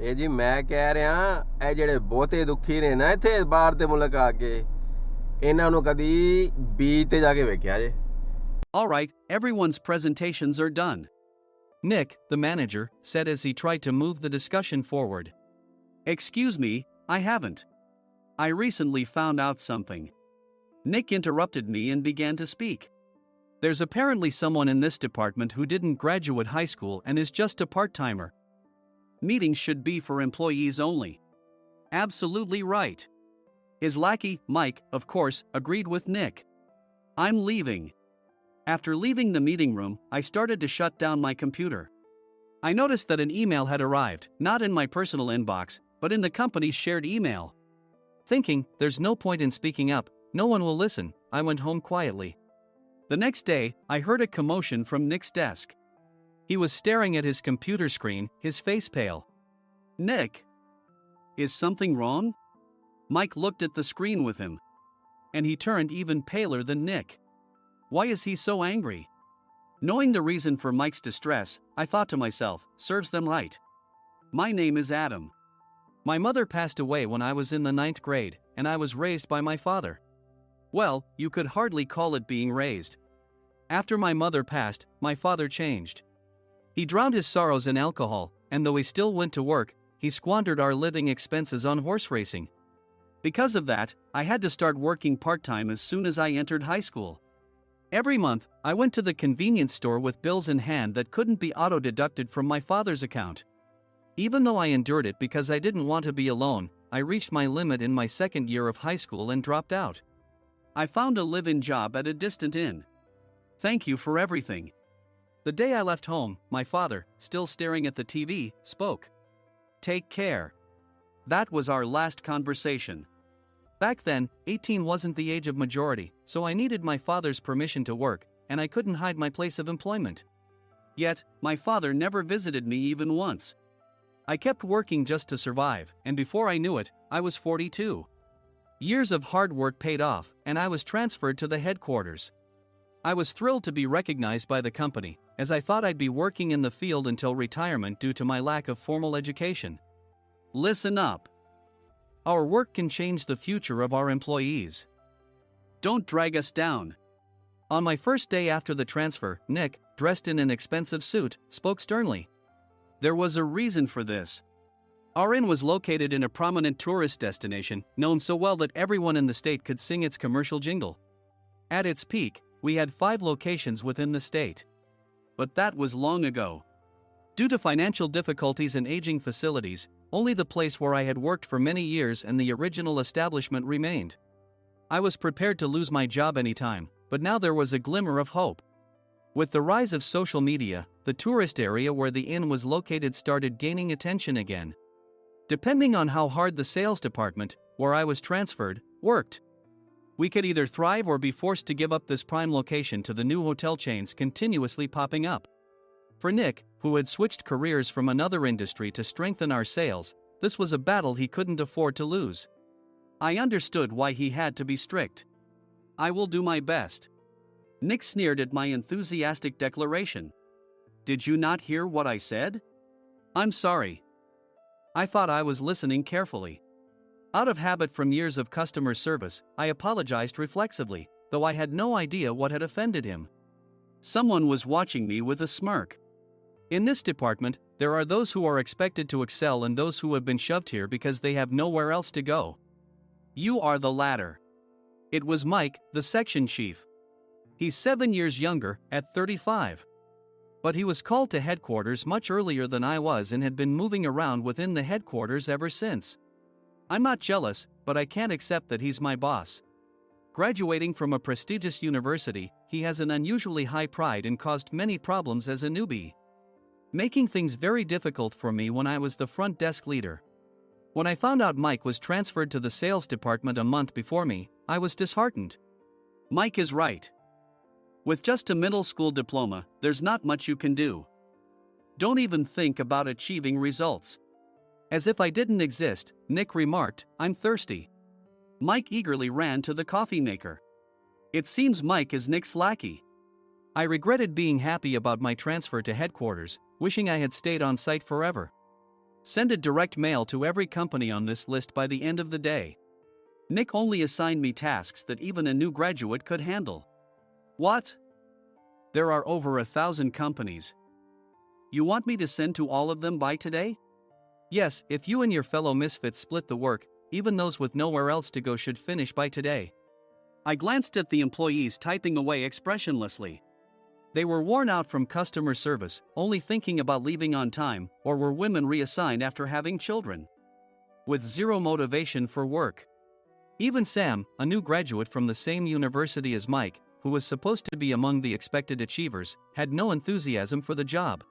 ਇਹ ਜੀ ਮੈਂ ਕਹਿ ਰਿਹਾ ਇਹ ਜਿਹੜੇ ਬਹੁਤੇ ਦੁਖੀ ਨੇ ਨਾ ਇੱਥੇ ਬਾਹਰ ਦੇ ਮੁਲਕ ਆ ਕੇ ਇਹਨਾਂ ਨੂੰ ਕਦੀ ਬੀਚ ਤੇ ਜਾ ਕੇ ਵੇਖਿਆ ਜੇ। All right, everyone's presentations are done. Nick, the manager, said as he tried to move the discussion forward. Excuse me, I haven't. I recently found out something. Nick interrupted me and began to speak. There's apparently someone in this department who didn't graduate high school and is just a part-timer. Meetings should be for employees only. Absolutely right. His lackey, Mike, of course, agreed with Nick. I'm leaving. After leaving the meeting room, I started to shut down my computer. I noticed that an email had arrived, not in my personal inbox, but in the company's shared email. Thinking, there's no point in speaking up, no one will listen, I went home quietly. The next day, I heard a commotion from Nick's desk. He was staring at his computer screen, his face pale. Nick! Is something wrong? Mike looked at the screen with him. And he turned even paler than Nick. Why is he so angry? Knowing the reason for Mike's distress, I thought to myself, serves them right. My name is Adam. My mother passed away when I was in the 9th grade, and I was raised by my father. Well, you could hardly call it being raised. After my mother passed, my father changed. He drowned his sorrows in alcohol, and though he still went to work, he squandered our living expenses on horse racing. Because of that, I had to start working part-time as soon as I entered high school. Every month, I went to the convenience store with bills in hand that couldn't be auto-deducted from my father's account. Even though I endured it because I didn't want to be alone, I reached my limit in my second year of high school and dropped out. I found a live-in job at a distant inn. Thank you for everything. The day I left home, my father, still staring at the TV, spoke. Take care. That was our last conversation. Back then, 18 wasn't the age of majority, so I needed my father's permission to work, and I couldn't hide my place of employment. Yet, my father never visited me even once. I kept working just to survive, and before I knew it, I was 42. Years of hard work paid off, and I was transferred to the headquarters. I was thrilled to be recognized by the company, as I thought I'd be working in the field until retirement due to my lack of formal education. Listen up. Our work can change the future of our employees. Don't drag us down. On my first day after the transfer, Nick, dressed in an expensive suit, spoke sternly. There was a reason for this. Our inn was located in a prominent tourist destination, known so well that everyone in the state could sing its commercial jingle. At its peak, we had 5 locations within the state. But that was long ago. Due to financial difficulties and aging facilities, only the place where I had worked for many years and the original establishment remained. I was prepared to lose my job anytime, but now there was a glimmer of hope. With the rise of social media, the tourist area where the inn was located started gaining attention again. Depending on how hard the sales department, where I was transferred, worked, we could either thrive or be forced to give up this prime location to the new hotel chains continuously popping up. For Nick, who had switched careers from another industry to strengthen our sales, this was a battle he couldn't afford to lose. I understood why he had to be strict. I will do my best. Nick sneered at my enthusiastic declaration. Did you not hear what I said? I'm sorry. I thought I was listening carefully. Out of habit from years of customer service, I apologized reflexively, though I had no idea what had offended him. Someone was watching me with a smirk. In this department, there are those who are expected to excel and those who have been shoved here because they have nowhere else to go. You are the latter. It was Mike, the section chief. He's 7 years younger, at 35. But he was called to headquarters much earlier than I was and had been moving around within the headquarters ever since. I'm not jealous, but I can't accept that he's my boss. Graduating from a prestigious university, he has an unusually high pride and caused many problems as a newbie, making things very difficult for me when I was the front desk leader. When I found out Mike was transferred to the sales department a month before me, I was disheartened. Mike is right. With just a middle school diploma, there's not much you can do. Don't even think about achieving results. As if I didn't exist, Nick remarked, I'm thirsty. Mike eagerly ran to the coffee maker. It seems Mike is Nick's lackey. I regretted being happy about my transfer to headquarters, wishing I had stayed on site forever. Send a direct mail to every company on this list by the end of the day. Nick only assigned me tasks that even a new graduate could handle. What? There are over 1,000 companies. You want me to send to all of them by today? Yes, if you and your fellow misfits split the work, even those with nowhere else to go should finish by today. I glanced at the employees typing away expressionlessly. They were worn out from customer service, only thinking about leaving on time, or were women reassigned after having children. With zero motivation for work. Even Sam, a new graduate from the same university as Mike, who was supposed to be among the expected achievers, had no enthusiasm for the job.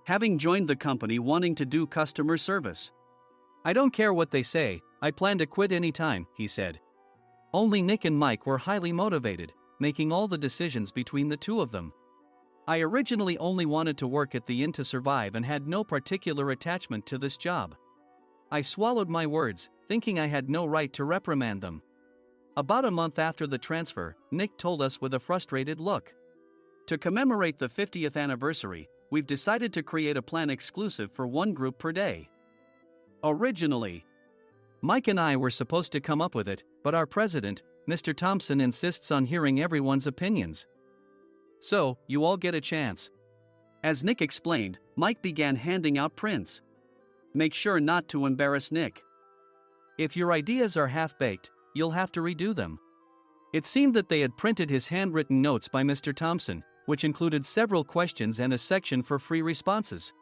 Having joined the company wanting to do customer service. I don't care what they say, I plan to quit anytime, he said. Only Nick and Mike were highly motivated, making all the decisions between the two of them. I originally only wanted to work at the inn to survive and had no particular attachment to this job. I swallowed my words, thinking I had no right to reprimand them. About a month after the transfer, Nick told us with a frustrated look. To commemorate the 50th anniversary, we've decided to create a plan exclusive for one group per day. Originally, Mike and I were supposed to come up with it, but our president, Mr. Thompson, insists on hearing everyone's opinions. So, you all get a chance. As Nick explained, Mike began handing out prints. Make sure not to embarrass Nick. If your ideas are half-baked, you'll have to redo them. It seemed that they had printed his handwritten notes by Mr. Thompson, which included several questions and a section for free responses.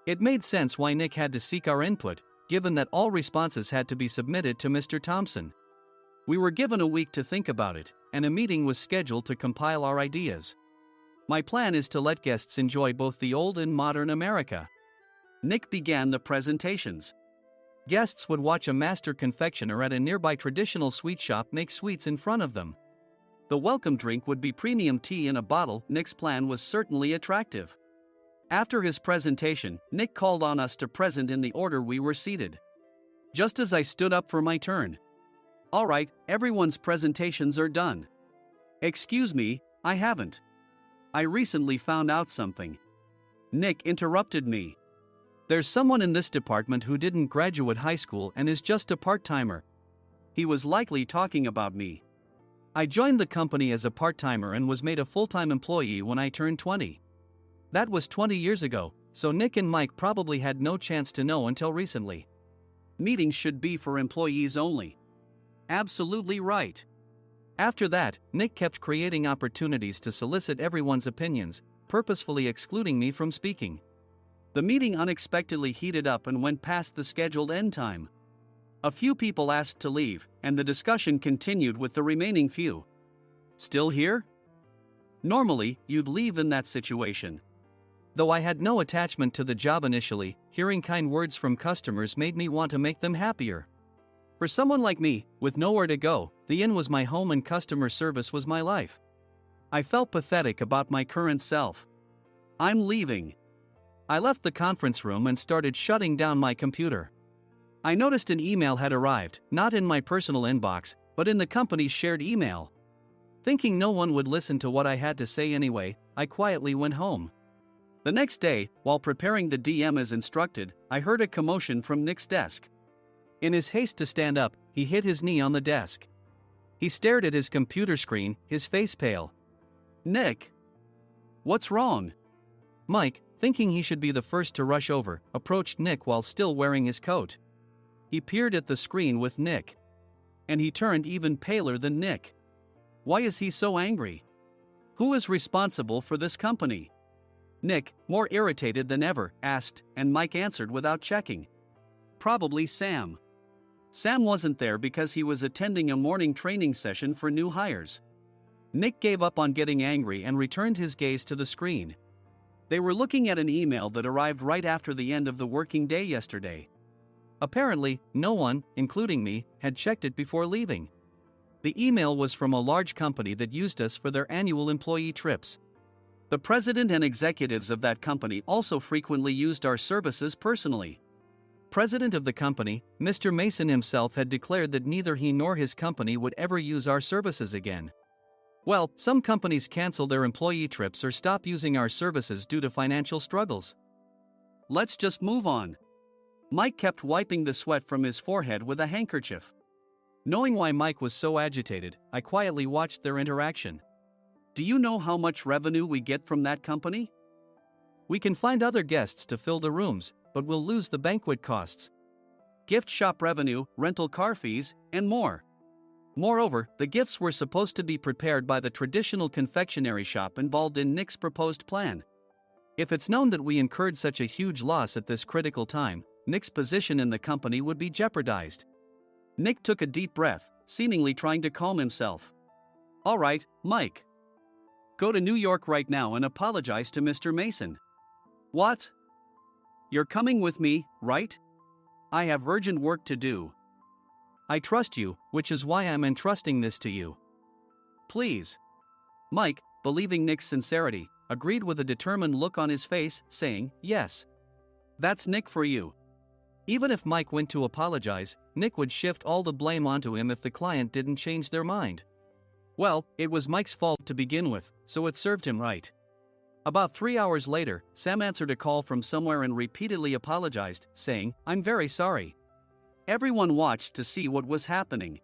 It made sense why Nick had to seek our input, given that all responses had to be submitted to Mr. Thompson. We were given a week to think about it, and a meeting was scheduled to compile our ideas. My plan is to let guests enjoy both the old and modern America. Nick began the presentations. Guests would watch a master confectioner at a nearby traditional sweet shop make sweets in front of them. The welcome drink would be premium tea in a bottle. Nick's plan was certainly attractive. After his presentation, Nick called on us to present in the order we were seated. Just as I stood up for my turn. All right, everyone's presentations are done. Excuse me, I haven't. I recently found out something. Nick interrupted me. There's someone in this department who didn't graduate high school and is just a part-timer. He was likely talking about me. I joined the company as a part-timer and was made a full-time employee when I turned 20. That was 20 years ago, so Nick and Mike probably had no chance to know until recently. Meetings should be for employees only. Absolutely right. After that, Nick kept creating opportunities to solicit everyone's opinions, purposefully excluding me from speaking. The meeting unexpectedly heated up and went past the scheduled end time. A few people asked to leave, and the discussion continued with the remaining few. Still here? Normally, you'd leave in that situation. Though I had no attachment to the job initially, hearing kind words from customers made me want to make them happier. For someone like me, with nowhere to go, the inn was my home and customer service was my life. I felt pathetic about my current self. I'm leaving. I left the conference room and started shutting down my computer. I noticed an email had arrived, not in my personal inbox, but in the company's shared email. Thinking no one would listen to what I had to say anyway, I quietly went home. The next day, while preparing the DM as instructed, I heard a commotion from Nick's desk. In his haste to stand up, he hit his knee on the desk. He stared at his computer screen, his face pale. Nick! What's wrong? Mike, thinking he should be the first to rush over, approached Nick while still wearing his coat. He peered at the screen with Nick. And he turned even paler than Nick. Why is he so angry? Who is responsible for this company? Nick, more irritated than ever, asked, and Mike answered without checking. Probably Sam. Sam wasn't there because he was attending a morning training session for new hires. Nick gave up on getting angry and returned his gaze to the screen. They were looking at an email that arrived right after the end of the working day yesterday. Apparently, no one, including me, had checked it before leaving. The email was from a large company that used us for their annual employee trips. The president and executives of that company also frequently used our services personally. President of the company, Mr. Mason himself had declared that neither he nor his company would ever use our services again. Well, some companies cancel their employee trips or stop using our services due to financial struggles. Let's just move on. Mike kept wiping the sweat from his forehead with a handkerchief. Knowing why Mike was so agitated, I quietly watched their interaction. Do you know how much revenue we get from that company? We can find other guests to fill the rooms, but we'll lose the banquet costs, gift shop revenue, rental car fees, and more. Moreover, the gifts were supposed to be prepared by the traditional confectionery shop involved in Nick's proposed plan. If it's known that we incurred such a huge loss at this critical time, Nick's position in the company would be jeopardized. Nick took a deep breath, seemingly trying to calm himself. All right, Mike. Go to New York right now and apologize to Mr. Mason. What? You're coming with me, right? I have urgent work to do. I trust you, which is why I'm entrusting this to you. Please. Mike, believing Nick's sincerity, agreed with a determined look on his face, saying, yes. That's Nick for you. Even if Mike went to apologize, Nick would shift all the blame onto him if the client didn't change their mind. Well, it was Mike's fault to begin with, so it served him right. About 3 hours later, Sam answered a call from somewhere and repeatedly apologized, saying, I'm very sorry. Everyone watched to see what was happening.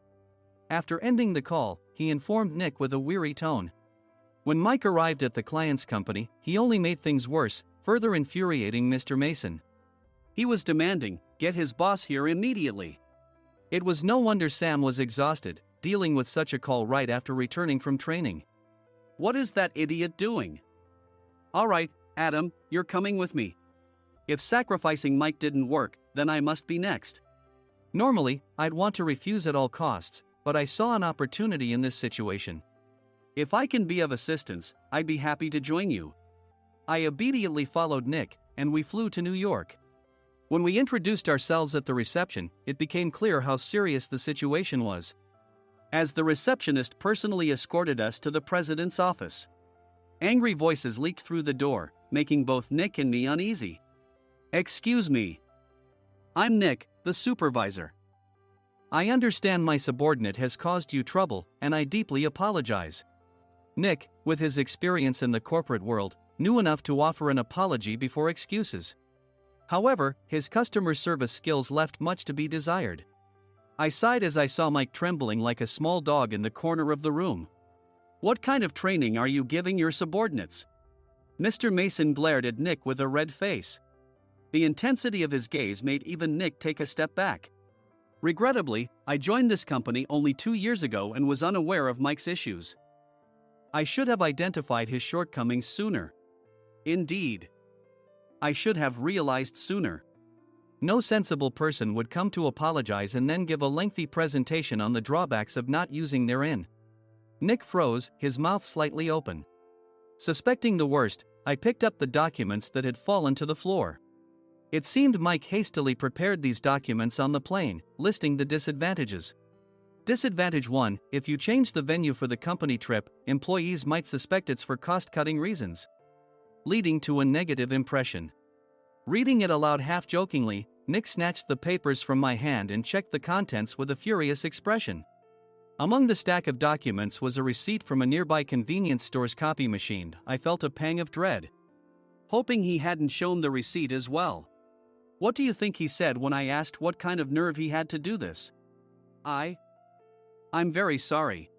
After ending the call, he informed Nick with a weary tone. When Mike arrived at the client's company, he only made things worse, further infuriating Mr. Mason. He was demanding, get his boss here immediately. It was no wonder Sam was exhausted, dealing with such a call right after returning from training. What is that idiot doing? All right, Adam, you're coming with me. If sacrificing Mike didn't work, then I must be next. Normally, I'd want to refuse at all costs, but I saw an opportunity in this situation. If I can be of assistance, I'd be happy to join you. I immediately followed Nick, and we flew to New York. When we introduced ourselves at the reception, it became clear how serious the situation was, as the receptionist personally escorted us to the president's office. Angry voices leaked through the door, making both Nick and me uneasy. Excuse me. I'm Nick, the supervisor. I understand my subordinate has caused you trouble, and I deeply apologize. Nick, with his experience in the corporate world, knew enough to offer an apology before excuses. However, his customer service skills left much to be desired. I sighed as I saw Mike trembling like a small dog in the corner of the room. What kind of training are you giving your subordinates? Mr. Mason glared at Nick with a red face. The intensity of his gaze made even Nick take a step back. Regrettably, I joined this company only 2 years ago and was unaware of Mike's issues. I should have identified his shortcomings sooner. Indeed. I should have realized sooner. No sensible person would come to apologize and then give a lengthy presentation on the drawbacks of not using their in. Nick froze, his mouth slightly open. Suspecting the worst, I picked up the documents that had fallen to the floor. It seemed Mike hastily prepared these documents on the plane, listing the disadvantages. Disadvantage 1: if you change the venue for the company trip, employees might suspect it's for cost-cutting reasons, leading to a negative impression. Reading it aloud half-jokingly, Nick snatched the papers from my hand and checked the contents with a furious expression. Among the stack of documents was a receipt from a nearby convenience store's copy machine. I felt a pang of dread, hoping he hadn't shown the receipt as well. What do you think he said when I asked what kind of nerve he had to do this? I'm very sorry.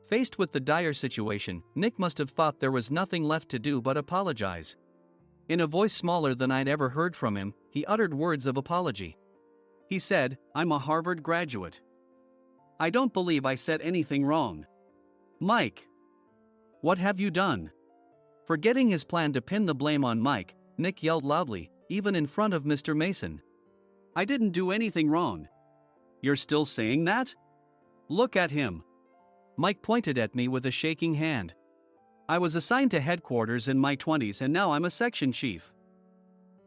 Faced with the dire situation, Nick must have thought there was nothing left to do but apologize. In a voice smaller than I'd ever heard from him, he uttered words of apology. He said, I'm a Harvard graduate. I don't believe I said anything wrong. Mike! What have you done? Forgetting his plan to pin the blame on Mike, Nick yelled loudly, even in front of Mr. Mason. I didn't do anything wrong. You're still saying that? Look at him. Mike pointed at me with a shaking hand. I was assigned to headquarters in my 20s and now I'm a section chief.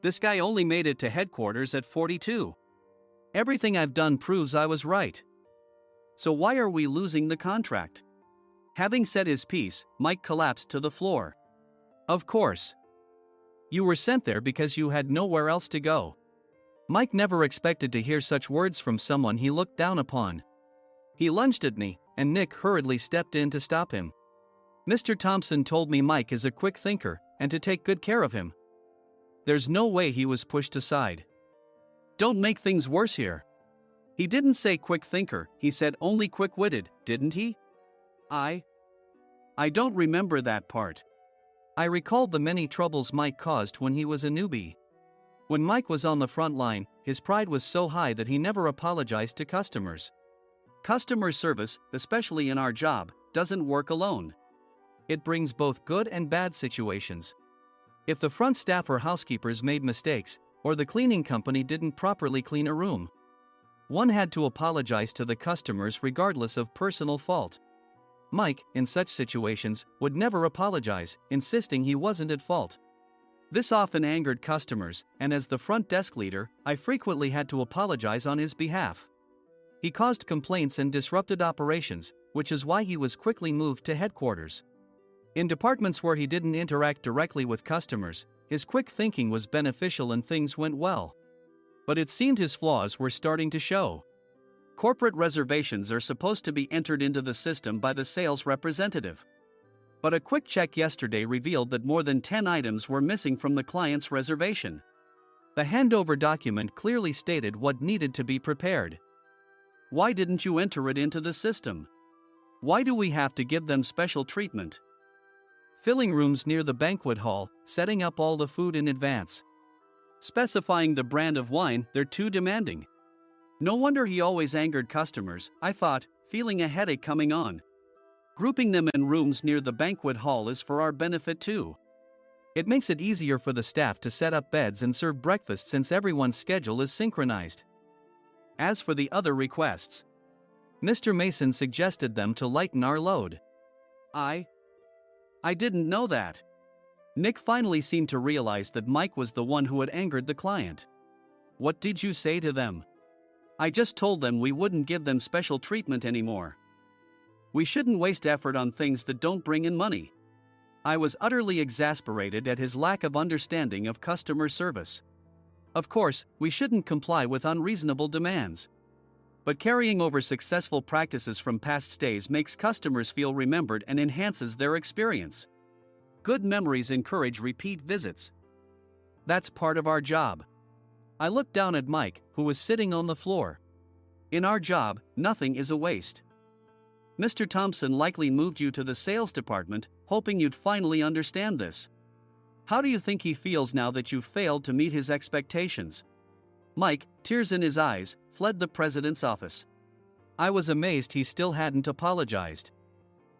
This guy only made it to headquarters at 42. Everything I've done proves I was right. So why are we losing the contract? Having said his piece, Mike collapsed to the floor. Of course. You were sent there because you had nowhere else to go. Mike never expected to hear such words from someone he looked down upon. He lunged at me, and Nick hurriedly stepped in to stop him. Mr. Thompson told me Mike is a quick thinker, and to take good care of him. There's no way he was pushed aside. Don't make things worse here. He didn't say quick thinker, he said only quick-witted, didn't he? I don't remember that part. I recalled the many troubles Mike caused when he was a newbie. When Mike was on the front line, his pride was so high that he never apologized to customers. Customer service, especially in our job, doesn't work alone. It brings both good and bad situations. If the front staff or housekeepers made mistakes, or the cleaning company didn't properly clean a room, one had to apologize to the customers regardless of personal fault. Mike, in such situations, would never apologize, insisting he wasn't at fault. This often angered customers, and as the front desk leader, I frequently had to apologize on his behalf. He caused complaints and disrupted operations, which is why he was quickly moved to headquarters. In departments where he didn't interact directly with customers, his quick thinking was beneficial and things went well. But it seemed his flaws were starting to show. Corporate reservations are supposed to be entered into the system by the sales representative. But a quick check yesterday revealed that more than 10 items were missing from the client's reservation. The handover document clearly stated what needed to be prepared. Why didn't you enter it into the system? Why do we have to give them special treatment? Filling rooms near the banquet hall, setting up all the food in advance. Specifying the brand of wine, they're too demanding. No wonder he always angered customers, I thought, feeling a headache coming on. Grouping them in rooms near the banquet hall is for our benefit too. It makes it easier for the staff to set up beds and serve breakfast since everyone's schedule is synchronized. As for the other requests, Mr. Mason suggested them to lighten our load. I didn't know that. Nick finally seemed to realize that Mike was the one who had angered the client. What did you say to them? I just told them we wouldn't give them special treatment anymore. We shouldn't waste effort on things that don't bring in money. I was utterly exasperated at his lack of understanding of customer service. Of course, we shouldn't comply with unreasonable demands. But carrying over successful practices from past stays makes customers feel remembered and enhances their experience. Good memories encourage repeat visits. That's part of our job. I looked down at Mike, who was sitting on the floor. In our job, nothing is a waste. Mr. Thompson likely moved you to the sales department, hoping you'd finally understand this. How do you think he feels now that you've failed to meet his expectations? Mike, tears in his eyes, fled the president's office. I was amazed he still hadn't apologized.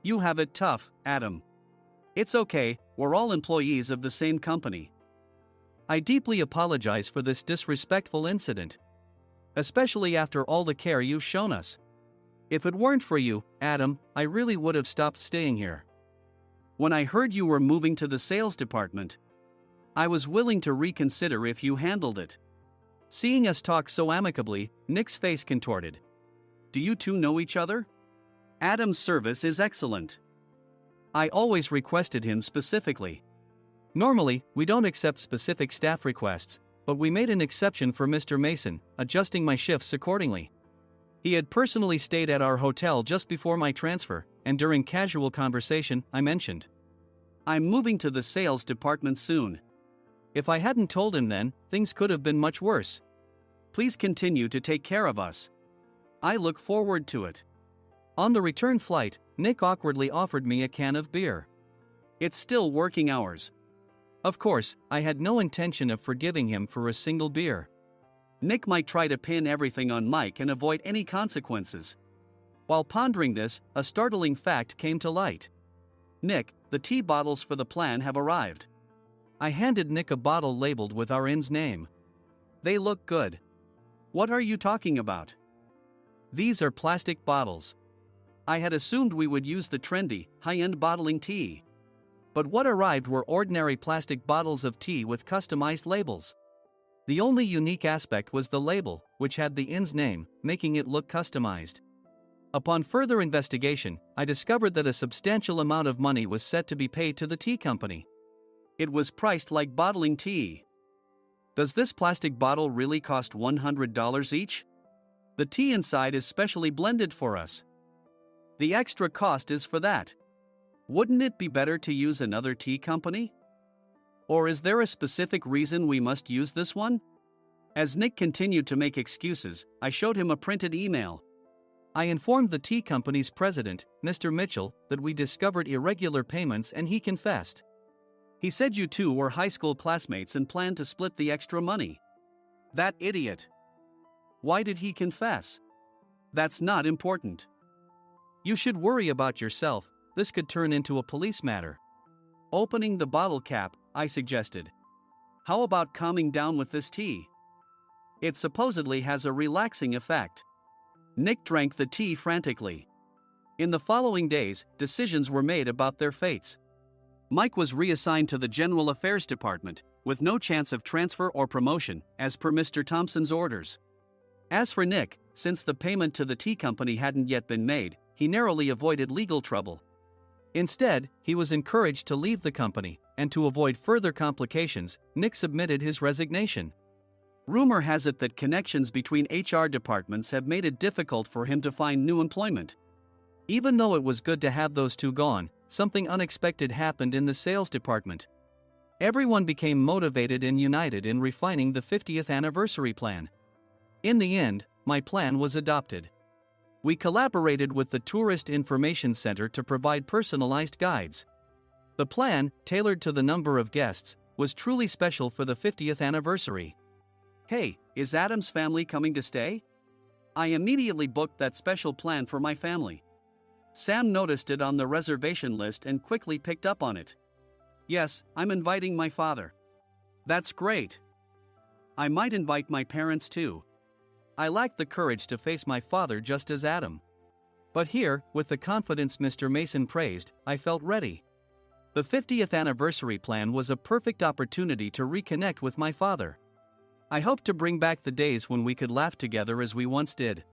You have it tough, Adam. It's okay, we're all employees of the same company. I deeply apologize for this disrespectful incident. Especially after all the care you've shown us. If it weren't for you, Adam, I really would have stopped staying here. When I heard you were moving to the sales department, I was willing to reconsider if you handled it. Seeing us talk so amicably, Nick's face contorted. Do you two know each other? Adam's service is excellent. I always requested him specifically. Normally, we don't accept specific staff requests, but we made an exception for Mr. Mason, adjusting my shifts accordingly. He had personally stayed at our hotel just before my transfer, and during casual conversation, I mentioned, I'm moving to the sales department soon. If I hadn't told him then, things could have been much worse. Please continue to take care of us. I look forward to it. On the return flight, Nick awkwardly offered me a can of beer. It's still working hours. Of course, I had no intention of forgiving him for a single beer. Nick might try to pin everything on Mike and avoid any consequences. While pondering this, a startling fact came to light. Nick, the tea bottles for the plan have arrived. I handed Nick a bottle labeled with our inn's name. They look good. What are you talking about? These are plastic bottles. I had assumed we would use the trendy, high-end bottling tea. But what arrived were ordinary plastic bottles of tea with customized labels. The only unique aspect was the label, which had the inn's name, making it look customized. Upon further investigation, I discovered that a substantial amount of money was set to be paid to the tea company. It was priced like bottling tea. Does this plastic bottle really cost $100 each? The tea inside is specially blended for us. The extra cost is for that. Wouldn't it be better to use another tea company? Or is there a specific reason we must use this one? As Nick continued to make excuses, I showed him a printed email. I informed the tea company's president, Mr. Mitchell, that we discovered irregular payments and he confessed. He said you two were high school classmates and planned to split the extra money. That idiot. Why did he confess? That's not important. You should worry about yourself, this could turn into a police matter. Opening the bottle cap, I suggested. How about calming down with this tea? It supposedly has a relaxing effect. Nick drank the tea frantically. In the following days, decisions were made about their fates. Mike was reassigned to the General Affairs Department, with no chance of transfer or promotion, as per Mr. Thompson's orders. As for Nick, since the payment to the tea company hadn't yet been made, he narrowly avoided legal trouble. Instead, he was encouraged to leave the company, and to avoid further complications, Nick submitted his resignation. Rumor has it that connections between HR departments have made it difficult for him to find new employment. Even though it was good to have those two gone, something unexpected happened in the sales department. Everyone became motivated and united in refining the 50th anniversary plan. In the end, my plan was adopted. We collaborated with the Tourist Information Center to provide personalized guides. The plan, tailored to the number of guests, was truly special for the 50th anniversary. Hey, is Adam's family coming to stay? I immediately booked that special plan for my family. Sam noticed it on the reservation list and quickly picked up on it. Yes, I'm inviting my father. That's great. I might invite my parents too. I lacked the courage to face my father just as Adam. But here, with the confidence Mr. Mason praised, I felt ready. The 50th anniversary plan was a perfect opportunity to reconnect with my father. I hoped to bring back the days when we could laugh together as we once did.